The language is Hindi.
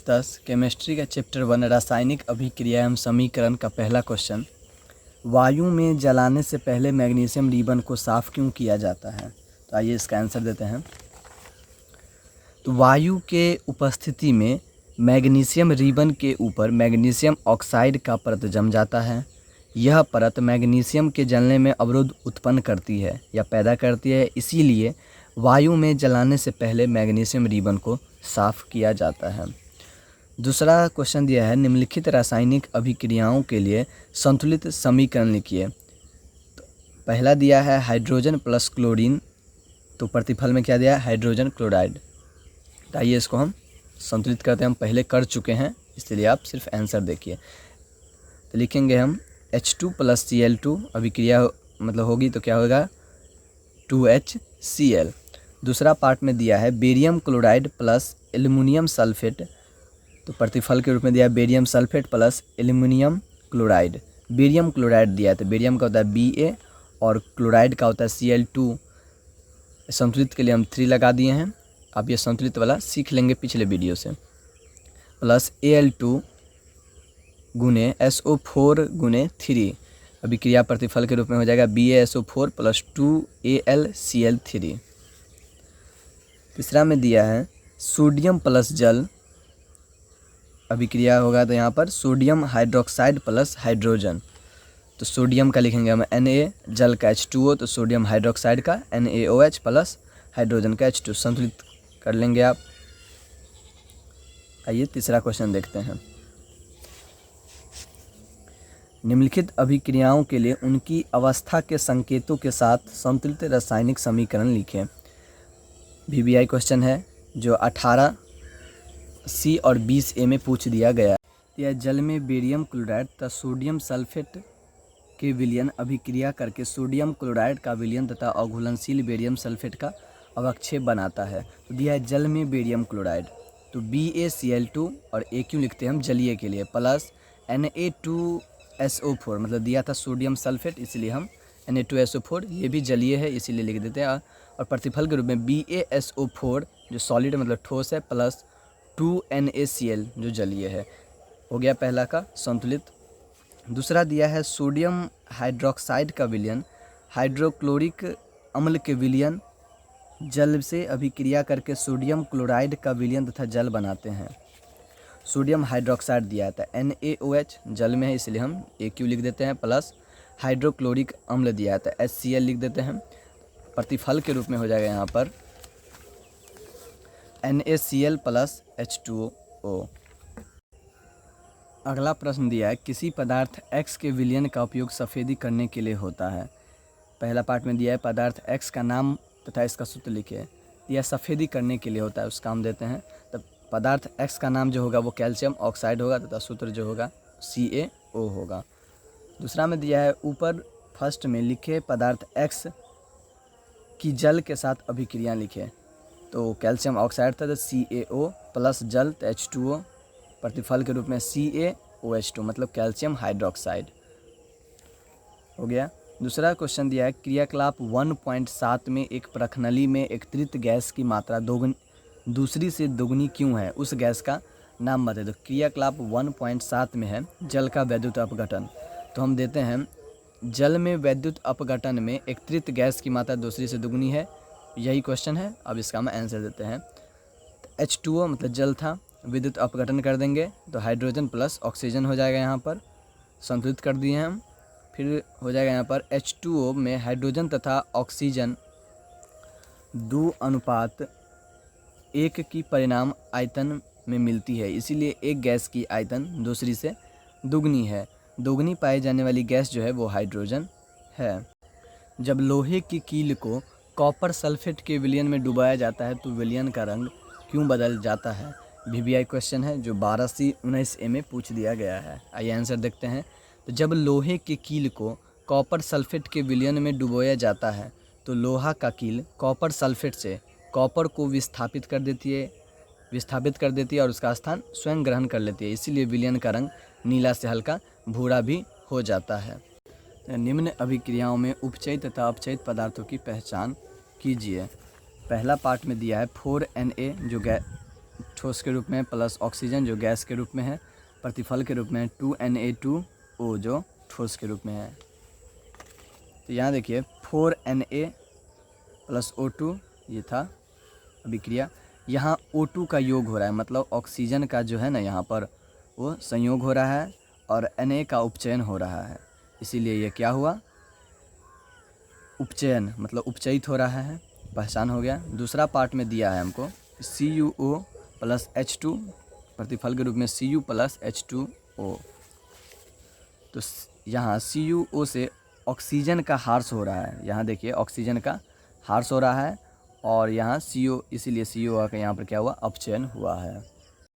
10 केमिस्ट्री का चैप्टर 1 रासायनिक अभिक्रिया एवं समीकरण का पहला क्वेश्चन। वायु में जलाने से पहले मैग्नीशियम रिबन को साफ़ क्यों किया जाता है? तो आइए इसका आंसर देते हैं। तो वायु के उपस्थिति में मैग्नीशियम रिबन के ऊपर मैग्नीशियम ऑक्साइड का परत जम जाता है। यह परत मैग्नीशियम के जलने में अवरोध उत्पन्न करती है या पैदा करती है, इसीलिए वायु में जलाने से पहले मैग्नीशियम रिबन को साफ़ किया जाता है। दूसरा क्वेश्चन दिया है, निम्नलिखित रासायनिक अभिक्रियाओं के लिए संतुलित समीकरण लिखिए। तो पहला दिया है हाइड्रोजन प्लस क्लोरीन, तो प्रतिफल में क्या दिया है? Hydrogen chloride. तो आइए इसको हम संतुलित करते हैं। हम पहले कर चुके हैं, इसलिए आप सिर्फ आंसर देखिए। तो लिखेंगे हम H2 प्लस Cl2 अभिक्रिया मतलब होगी तो क्या होगा? 2HCl। दूसरा पार्ट में दिया है barium chloride plus aluminium sulphate, तो प्रतिफल के रूप में दिया है barium sulphate plus aluminium chloride. Barium chloride दिया है तो बेरियम का होता है Ba और क्लोराइड का होता है Cl2। संतुलित के लिए हम 3 लगा दिए हैं। आप ये संतुलित वाला सीख लेंगे पिछले वीडियो से। प्लस Al2 गुने SO4 गुने 3 अभिक्रिया प्रतिफल के रूप में हो जाएगा BaSO4 प्लस 2AlCl3। तीसरा में दिया है सोडियम प्लस जल अभिक्रिया होगा, तो यहाँ पर सोडियम हाइड्रोक्साइड प्लस हाइड्रोजन। तो सोडियम का लिखेंगे हम Na, जल का H2O, तो सोडियम हाइड्रोक्साइड का NaOH प्लस हाइड्रोजन का H2 संतुलित कर लेंगे आप। आइए तीसरा क्वेश्चन देखते हैं। निम्नलिखित अभिक्रियाओं के लिए उनकी अवस्था के संकेतों के साथ संतुलित रासायनिक समीकरण लिखें। VBI क्वेश्चन है जो 18C और 20A में पूछ दिया गया है। यह जल में बेरियम क्लोराइड तथा सोडियम सल्फेट के विलयन अभिक्रिया करके सोडियम क्लोराइड का विलयन तथा अघुलनशील बेरियम सल्फेट का अवक्षेप बनाता है। तो दिया है जल में बेरियम क्लोराइड, तो BaCl2 और A क्यों लिखते हैं हम जलीय के लिए, प्लस Na2SO4 मतलब दिया था सोडियम सल्फेट, इसलिए हम Na2SO4 ये भी जलीय है इसीलिए लिख देते हैं। और प्रतिफल के रूप में BaSO4 जो सॉलिड मतलब ठोस है प्लस 2NaCl जो जलीय है। हो गया पहला का संतुलित। दूसरा दिया है सोडियम हाइड्रोक्साइड का विलयन हाइड्रोक्लोरिक अम्ल के विलयन जल से अभिक्रिया करके सोडियम क्लोराइड का विलयन तथा जल बनाते हैं। सोडियम हाइड्रोक्साइड दिया था NaOH जल में है इसलिए हम AQ लिख देते हैं, प्लस हाइड्रोक्लोरिक अम्ल दिया था HCl लिख देते हैं। प्रतिफल के रूप में हो जाएगा यहाँ पर NaCl प्लस H2O। अगला प्रश्न दिया है किसी पदार्थ X के विलयन का उपयोग सफ़ेदी करने के लिए होता है। पहला पार्ट में दिया है पदार्थ X का नाम तथा इसका सूत्र लिखिए। यह सफ़ेदी करने के लिए होता है, उसका हम देते हैं। तब पदार्थ X का नाम जो होगा वो कैल्शियम ऑक्साइड होगा तथा सूत्र जो होगा CaO होगा। दूसरा में दिया है ऊपर फर्स्ट में लिखे पदार्थ X की जल के साथ अभिक्रिया लिखे, तो कैल्शियम ऑक्साइड था तो CaO प्लस जल तो H2O, प्रतिफल के रूप में CaOH2 मतलब कैल्शियम हाइड्रोक्साइड हो गया। दूसरा क्वेश्चन दिया है क्रियाकलाप 1.7 में एक प्रखनली में एकत्रित गैस की मात्रा दूसरी से दोगुनी क्यों है, उस गैस का नाम बता दो। क्रियाकलाप 1.7 में है जल का वैद्युत अपघटन, तो हम देते हैं जल में वैद्युत अपघटन में एकत्रित गैस की मात्रा दूसरी से दोगुनी है, यही क्वेश्चन है। अब इसका हम आंसर देते हैं। H2O मतलब जल था, विद्युत अपघटन कर देंगे तो हाइड्रोजन प्लस ऑक्सीजन हो जाएगा, यहाँ पर संतुलित कर दिए हैं हम। फिर हो जाएगा यहाँ पर H2O में हाइड्रोजन तथा ऑक्सीजन 2:1 की परिणाम आयतन में मिलती है, इसीलिए एक गैस की आयतन दूसरी से दुगनी है। दोगुनी पाई जाने वाली गैस जो है वो हाइड्रोजन है। जब लोहे की कील को कॉपर सल्फेट के विलयन में डुबाया जाता है तो विलयन का रंग क्यों बदल जाता है। VBI क्वेश्चन है जो 12C 19A में पूछ दिया गया है। आइए आंसर देखते हैं। तो जब लोहे के कील को कॉपर सल्फेट के विलयन में डुबोया जाता है तो लोहा का कील कॉपर सल्फेट से कॉपर को विस्थापित कर देती है और उसका स्थान स्वयं ग्रहण कर लेती है, इसीलिए विलयन का रंग नीला से हल्का भूरा भी हो जाता है। निम्न अभिक्रियाओं में उपचयित तथा अपचयित पदार्थों की पहचान कीजिए। पहला पार्ट में दिया है 4Na जो ठोस के रूप में प्लस ऑक्सीजन जो गैस के रूप में है, प्रतिफल के रूप में 2Na2O जो ठोस के रूप में है। तो यहाँ देखिए 4Na प्लस O2 ये था अभिक्रिया। यहाँ O2 का योग हो रहा है, मतलब ऑक्सीजन का जो है ना यहाँ पर वो संयोग हो रहा है और Na का उपचयन हो रहा है, इसीलिए ये क्या हुआ, उपचयन, मतलब उपचयित हो रहा है, पहचान हो गया। दूसरा पार्ट में दिया है हमको CuO प्लस H2 प्रतिफल के रूप में Cu प्लस H2O। तो यहाँ CuO से ऑक्सीजन का ह्रास हो रहा है, यहाँ देखिए ऑक्सीजन का ह्रास हो रहा है और यहाँ CO, इसीलिए CO का यहाँ पर क्या हुआ, अपचयन हुआ है।